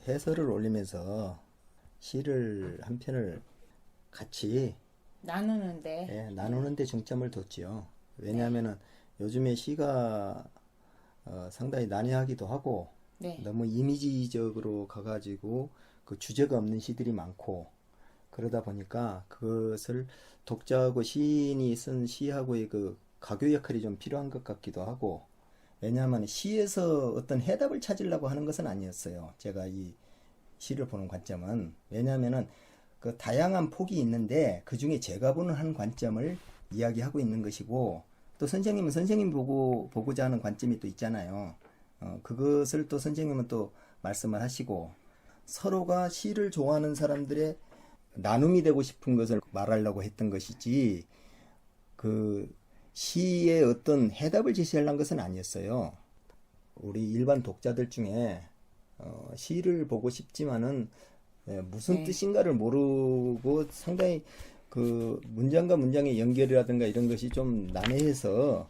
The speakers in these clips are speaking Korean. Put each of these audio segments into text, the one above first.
해설을 올리면서 시를 한 편을 같이 나누는데. 나누는 데 중점을 뒀지요. 왜냐하면은 요즘에 시가 상당히 난해하기도 하고 네. 너무 이미지적으로 가가지고 그 주제가 없는 시들이 많고 그러다 보니까 그것을 독자하고 시인이 쓴 시하고의 그 가교 역할이 좀 필요한 것 같기도 하고 왜냐하면 시에서 어떤 해답을 찾으려고 하는 것은 아니었어요. 제가 이 시를 보는 관점은 왜냐하면은 그 다양한 폭이 있는데 그 중에 제가 보는 한 관점을 이야기하고 있는 것이고 또 선생님은 선생님 보고자 하는 관점이 또 있잖아요. 그것을 또 선생님은 또 말씀을 하시고 서로가 시를 좋아하는 사람들의 나눔이 되고 싶은 것을 말하려고 했던 것이지 그 시의 어떤 해답을 제시하려는 것은 아니었어요. 우리 일반 독자들 중에 시를 보고 싶지만은 무슨 네. 뜻인가를 모르고 상당히 그 문장과 문장의 연결이라든가 이런 것이 좀 난해해서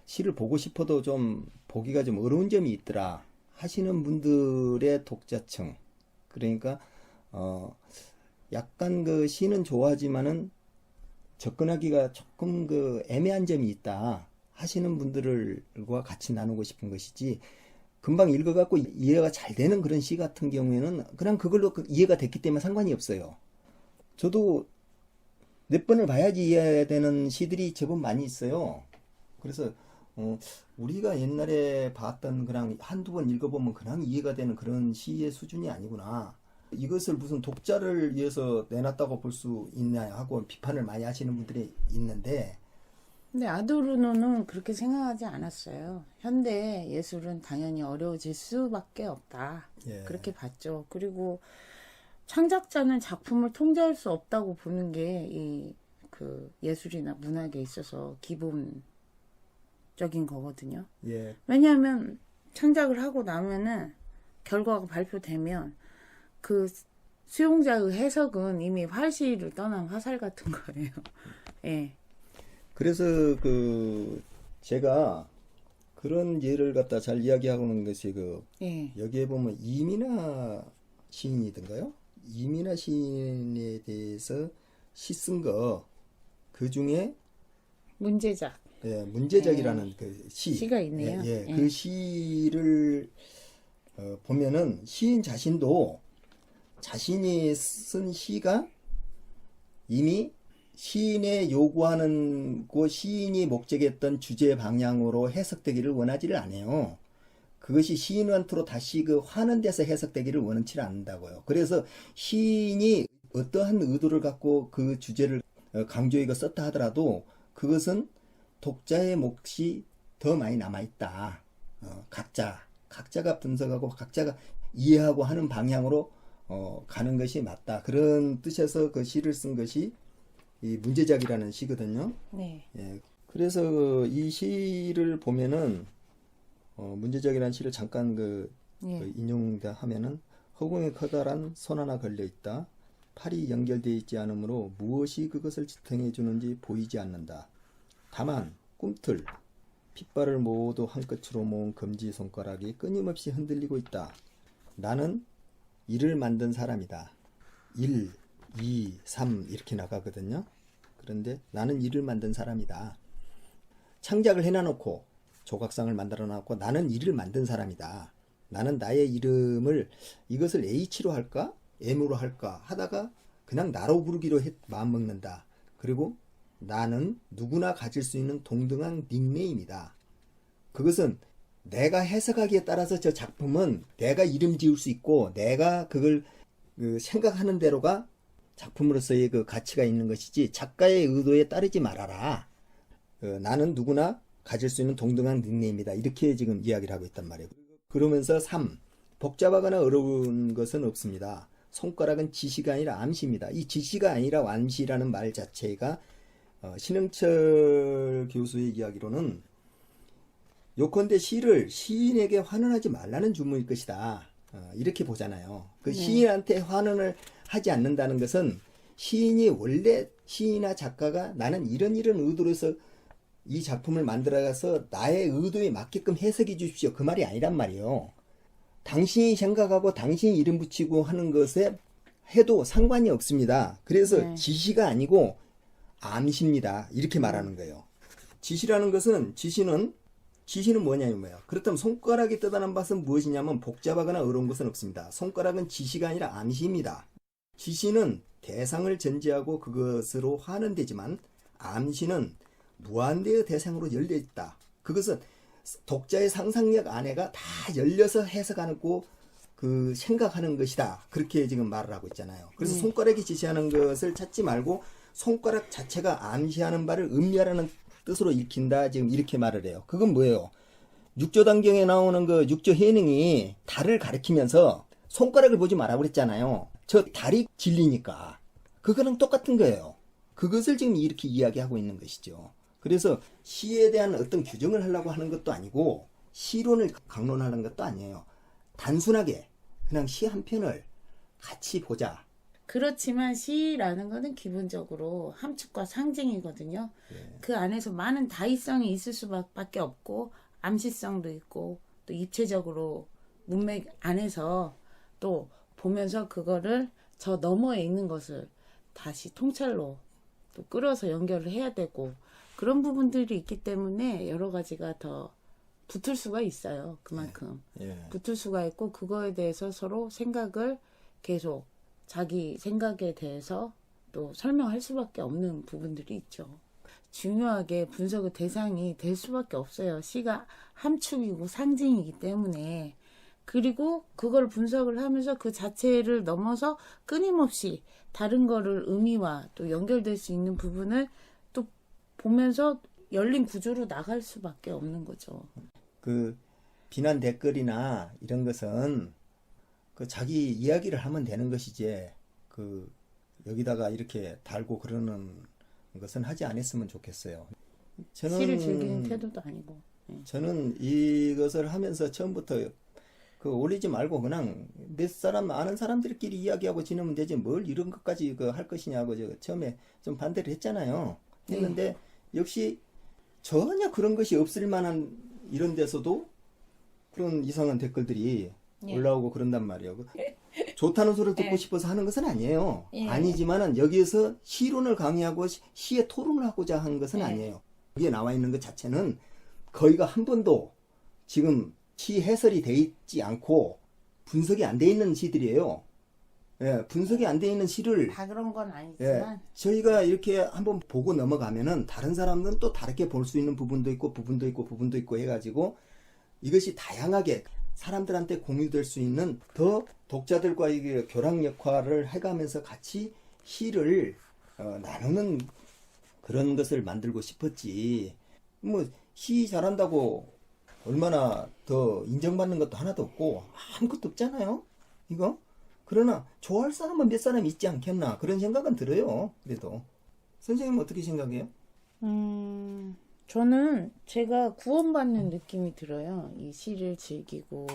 시를 보고 싶어도 좀 보기가 좀 어려운 점이 있더라 하시는 분들의 독자층 그러니까 약간 그 시는 좋아하지만은 접근하기가 조금 그 애매한 점이 있다 하시는 분들과 같이 나누고 싶은 것이지 금방 읽어갖고 이해가 잘 되는 그런 시 같은 경우에는 그냥 그걸로 이해가 됐기 때문에 상관이 없어요. 저도 몇 번을 봐야지 이해되는 시들이 제법 많이 있어요. 그래서 우리가 옛날에 봤던 그냥 한두 번 읽어보면 그냥 이해가 되는 그런 시의 수준이 아니구나. 이것을 무슨 독자를 위해서 내놨다고 볼 수 있냐 하고 비판을 많이 하시는 분들이 있는데 근데 아도르노는 그렇게 생각하지 않았어요. 현대 예술은 당연히 어려워질 수밖에 없다. 예, 그렇게 봤죠. 그리고 창작자는 작품을 통제할 수 없다고 보는 게 이 그 예술이나 문학에 있어서 기본적인 거거든요. 예, 왜냐하면 창작을 하고 나면은 결과가 발표되면 그 수용자의 해석은 이미 활시를 떠난 화살 같은 거예요. 예. 그래서 그 제가 그런 예를 갖다 잘 이야기하고는 것이 그 예. 여기에 보면 이민아 시인이던가요? 이민아 시인에 대해서 시 쓴 거 그 중에 문제작. 문제작이라는 그 시, 시가 있네요. 그 시를 보면은 시인 자신도 자신이 쓴 시가 이미 시인의 요구하는 그 시인이 목적했던 주제 방향으로 해석되기를 원하지를 않아요. 그것이 시인한테로 다시 그 화는 데서 해석되기를 원치 않는다고요. 그래서 시인이 어떠한 의도를 갖고 그 주제를 강조해서 썼다 하더라도 그것은 독자의 몫이 더 많이 남아있다. 각자가 분석하고 각자가 이해하고 하는 방향으로 가는 것이 맞다. 그런 뜻에서 그 시를 쓴 것이 이 문제작이라는 시거든요. 네. 예, 그래서 이 시를 보면은 문제작이라는 시를 잠깐 그 인용다 하면은 허공에 커다란 손 하나 걸려 있다. 팔이 연결되어 있지 않으므로 무엇이 그것을 지탱해 주는지 보이지 않는다. 다만 꿈틀, 핏발을 모두 한 끝으로 모은 검지 손가락이 끊임없이 흔들리고 있다. 나는 일을 만든 사람이다. 1, 2, 3 이렇게 나가거든요. 그런데 나는 일을 만든 사람이다. 창작을 해놔놓고 조각상을 만들어 놨고 나는 일을 만든 사람이다. 나는 나의 이름을 이것을 H로 할까? M으로 할까? 하다가 그냥 나로 부르기로 마음먹는다. 그리고 나는 누구나 가질 수 있는 동등한 닉네임이다. 그것은 내가 해석하기에 따라서 저 작품은 내가 이름 지을 수 있고 내가 그걸 생각하는 대로가 작품으로서의 그 가치가 있는 것이지 작가의 의도에 따르지 말아라. 나는 누구나 가질 수 있는 동등한 닉네임이다. 이렇게 지금 이야기를 하고 있단 말이에요. 그러면서 3. 복잡하거나 어려운 것은 없습니다. 손가락은 지시가 아니라 암시입니다. 이 지시가 아니라 암시라는 말 자체가 신흥철 교수의 이야기로는 요컨대 시를 시인에게 환원하지 말라는 주문일 것이다. 이렇게 보잖아요. 그 시인한테 환원을 하지 않는다는 것은 시인이 원래 시인이나 작가가 나는 이런 의도로서 이 작품을 만들어가서 나의 의도에 맞게끔 해석해 주십시오. 그 말이 아니란 말이에요. 당신이 생각하고 당신이 이름 붙이고 하는 것에 해도 상관이 없습니다. 그래서 네. 지시가 아니고 암시입니다. 이렇게 말하는 거예요. 지시라는 것은 지시는 뭐냐면 뭐예요? 그렇다면 손가락이 떠다는 것은 무엇이냐면 복잡하거나 어려운 것은 없습니다. 손가락은 지시가 아니라 암시입니다. 지시는 대상을 전제하고 그것으로 하는 되지만 암시는 무한대의 대상으로 열려 있다. 그것은 독자의 상상력 안에가 다 열려서 해석하고 그 생각하는 것이다. 그렇게 지금 말을 하고 있잖아요. 그래서 손가락이 지시하는 것을 찾지 말고 손가락 자체가 암시하는 바를 의미하라는 뜻으로 읽힌다. 지금 이렇게 말을 해요. 그건 뭐예요? 육조단경에 나오는 그 육조 해능이 달을 가리키면서 손가락을 보지 마라 그랬잖아요. 저 달이 진리니까. 그거랑 똑같은 거예요. 그것을 지금 이렇게 이야기하고 있는 것이죠. 그래서 시에 대한 어떤 규정을 하려고 하는 것도 아니고 시론을 강론하는 것도 아니에요. 단순하게 그냥 시 한 편을 같이 보자. 그렇지만 시라는 거는 기본적으로 함축과 상징이거든요. 그 안에서 많은 다의성이 있을 수밖에 없고 암시성도 있고 또 입체적으로 문맥 안에서 또 보면서 그거를 저 너머에 있는 것을 다시 통찰로 또 끌어서 연결을 해야 되고 그런 부분들이 있기 때문에 여러 가지가 더 붙을 수가 있어요. 그만큼 붙을 수가 있고 그거에 대해서 서로 생각을 계속 자기 생각에 대해서 또 설명할 수밖에 없는 부분들이 있죠. 중요하게 분석의 대상이 될 수밖에 없어요. 시가 함축이고 상징이기 때문에. 그리고 그걸 분석을 하면서 그 자체를 넘어서 끊임없이 다른 거를 의미와 또 연결될 수 있는 부분을 또 보면서 열린 구조로 나갈 수밖에 없는 거죠. 그 비난 댓글이나 이런 것은 그 자기 이야기를 하면 되는 것이지 그 여기다가 이렇게 달고 그러는 것은 하지 않았으면 좋겠어요. 시를 즐기는 태도도 아니고. 저는 이것을 하면서 처음부터 그 올리지 말고 그냥 몇 사람 아는 사람들끼리 이야기하고 지내면 되지 뭘 이런 것까지 그 할 것이냐고 저 처음에 좀 반대를 했잖아요. 했는데 역시 전혀 그런 것이 없을 만한 이런 데서도 그런 이상한 댓글들이 올라오고 그런단 말이에요. 좋다는 소리를 듣고 싶어서 하는 것은 아니에요. 아니지만은 여기에서 시론을 강의하고 시의 토론을 하고자 하는 것은 아니에요. 여기에 나와 있는 것 자체는 거의가 한 번도 지금 시 해설이 돼 있지 않고 분석이 안 돼 있는 시들이에요. 분석이 안 돼 있는 시를 다 그런 건 아니지만 저희가 이렇게 한번 보고 넘어가면은 다른 사람은 또 다르게 볼 수 있는 부분도 있고 부분도 있고 해가지고 이것이 다양하게 사람들한테 공유될 수 있는 더 독자들과 이게 교랑 역할을 해가면서 같이 시를 나누는 그런 것을 만들고 싶었지. 뭐 시 잘한다고 얼마나 더 인정받는 것도 하나도 없고 아무것도 없잖아요. 이거. 그러나 좋아할 사람은 몇 사람 있지 않겠나 그런 생각은 들어요. 그래도 선생님은 어떻게 생각해요? 저는 제가 구원받는 느낌이 들어요. 이 시를 즐기고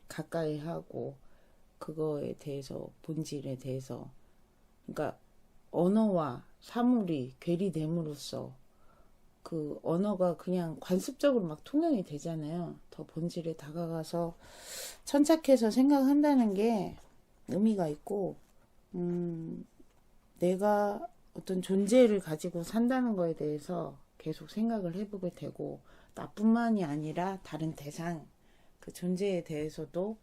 가까이 하고 그거에 대해서 본질에 대해서 그러니까 언어와 사물이 괴리됨으로써 그 언어가 그냥 관습적으로 막 통용이 되잖아요. 더 본질에 다가가서 천착해서 생각한다는 게 의미가 있고 내가 어떤 존재를 가지고 산다는 거에 대해서 계속 생각을 해보게 되고 나뿐만이 아니라 다른 대상 그 존재에 대해서도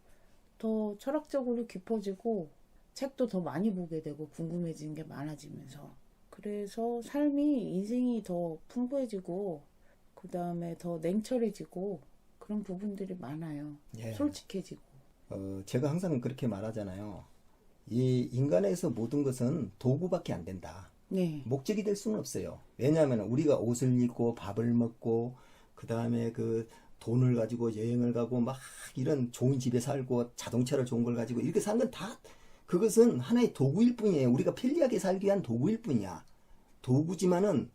더 철학적으로 깊어지고 책도 더 많이 보게 되고 궁금해지는 게 많아지면서 그래서 삶이 인생이 더 풍부해지고 그 다음에 더 냉철해지고 그런 부분들이 많아요. 솔직해지고. 제가 항상 그렇게 말하잖아요. 이 인간에서 모든 것은 도구밖에 안 된다. 목적이 될 수는 없어요. 왜냐하면 우리가 옷을 입고 밥을 먹고 그 다음에 그 돈을 가지고 여행을 가고 막 이런 좋은 집에 살고 자동차를 좋은 걸 가지고 이렇게 사는 건 다 그것은 하나의 도구일 뿐이에요. 우리가 편리하게 살기 위한 도구일 뿐이야. 도구지만은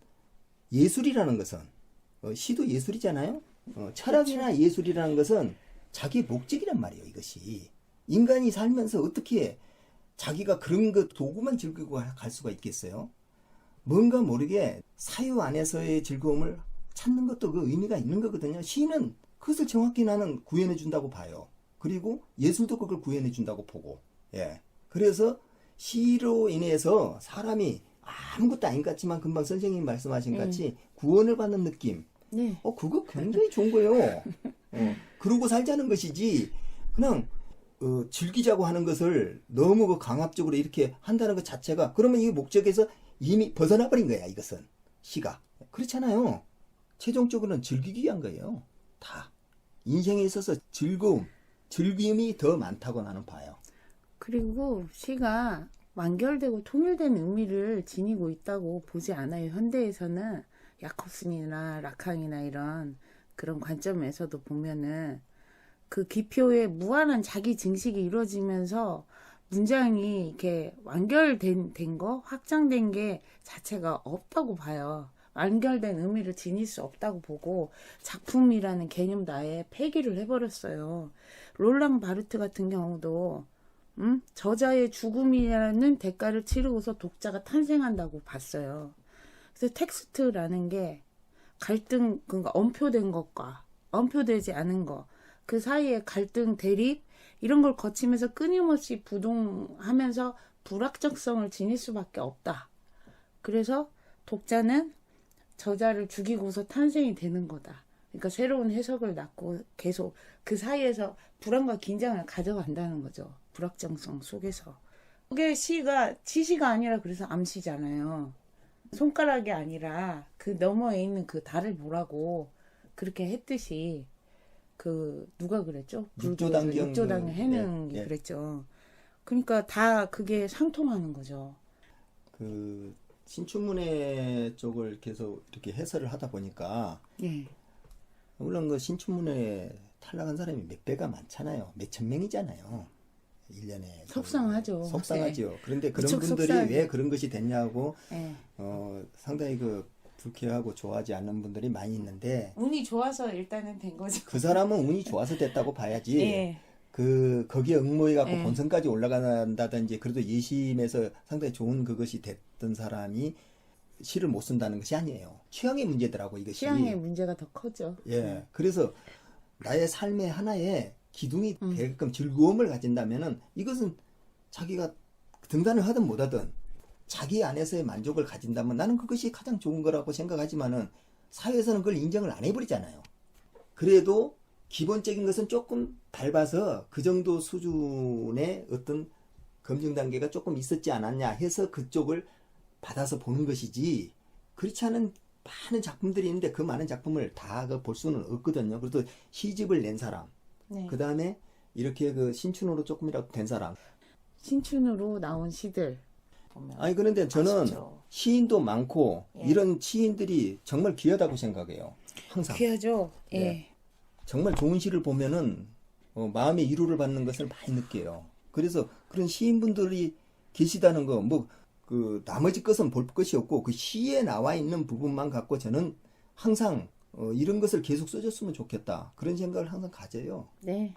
예술이라는 것은 시도 예술이잖아요. 철학이나 예술이라는 것은 자기 목적이란 말이에요. 이것이 인간이 살면서 어떻게 자기가 그런 것 도구만 즐기고 갈 수가 있겠어요? 뭔가 모르게 사유 안에서의 즐거움을 찾는 것도 그 의미가 있는 거거든요. 시는 그것을 정확히 나는 구현해 준다고 봐요. 그리고 예술도 그걸 구현해 준다고 보고. 예. 그래서 시로 인해서 사람이 아무것도 아닌 것 같지만 금방 선생님이 말씀하신 같이 구원을 받는 느낌. 네. 그거 굉장히 좋은 거예요. 그러고 살자는 것이지 그냥 즐기자고 하는 것을 너무 그 강압적으로 이렇게 한다는 것 자체가 그러면 이 목적에서 이미 벗어나 버린 거야. 이것은 시가 그렇잖아요. 최종적으로는 즐기기 위한 거예요. 다 인생에 있어서 즐거움이 더 많다고 나는 봐요. 그리고 시가 완결되고 통일된 의미를 지니고 있다고 보지 않아요. 현대에서는 야콥슨이나 라칸이나 이런 그런 관점에서도 보면은 그 기표의 무한한 자기 증식이 이루어지면서 문장이 이렇게 완결된 거, 확장된 게 자체가 없다고 봐요. 완결된 의미를 지닐 수 없다고 보고 작품이라는 개념도 아예 폐기를 해버렸어요. 롤랑 바르트 같은 경우도 저자의 죽음이라는 대가를 치르고서 독자가 탄생한다고 봤어요. 그래서 텍스트라는 게 갈등, 그러니까 엄표된 것과 엄표되지 않은 것, 그 사이에 갈등, 대립 이런 걸 거치면서 끊임없이 부동하면서 불확정성을 지닐 수밖에 없다. 그래서 독자는 저자를 죽이고서 탄생이 되는 거다. 그러니까 새로운 해석을 낳고 계속 그 사이에서 불안과 긴장을 가져간다는 거죠. 불확정성 속에서. 그게 지시가 아니라 그래서 암시잖아요. 손가락이 아니라 그 너머에 있는 그 달을 보라고 그렇게 했듯이 누가 그랬죠? 육조당경 해명이 그랬죠. 그러니까 다 그게 상통하는 거죠. 그 신춘문예 쪽을 계속 이렇게 해설을 하다 보니까 물론 그 신춘문예 탈락한 사람이 몇 배가 많잖아요. 몇천 명이잖아요. 1년에. 속상하죠. 속상하죠. 네. 그런데 그런 분들이 속상하죠. 왜 그런 것이 됐냐고 네. 상당히 불쾌하고 좋아하지 않는 분들이 많이 있는데 운이 좋아서 일단은 된 거죠. 그 사람은 운이 좋아서 됐다고 봐야지. 네. 거기에 응모해갖고 본선까지 올라간다든지 그래도 예심에서 상당히 좋은 그것이 됐던 사람이 시를 못 쓴다는 것이 아니에요. 취향의 문제더라고 이것이. 취향의 문제가 더 커죠. 예. 그래서 나의 삶의 하나에 기둥이 되게끔 즐거움을 가진다면은 이것은 자기가 등단을 하든 못하든 자기 안에서의 만족을 가진다면 나는 그것이 가장 좋은 거라고 생각하지만은 사회에서는 그걸 인정을 안 해버리잖아요. 그래도 기본적인 것은 조금 밟아서 그 정도 수준의 어떤 검증 단계가 조금 있었지 않았냐 해서 그쪽을 받아서 보는 것이지 그렇지 않은 많은 작품들이 있는데 그 많은 작품을 다 볼 수는 없거든요. 그래도 시집을 낸 사람 그 다음에 이렇게 신춘으로 조금이라도 된 사람 신춘으로 나온 시들 아니 그런데 저는 아쉽죠. 시인도 많고 이런 시인들이 정말 귀하다고 생각해요. 항상 귀하죠. 정말 좋은 시를 보면은 마음의 위로를 받는 것을 많이 느껴요. 그래서 그런 시인분들이 계시다는 거 나머지 것은 볼 것이 없고 그 시에 나와 있는 부분만 갖고 저는 항상 이런 것을 계속 써줬으면 좋겠다. 그런 생각을 항상 가져요. 네.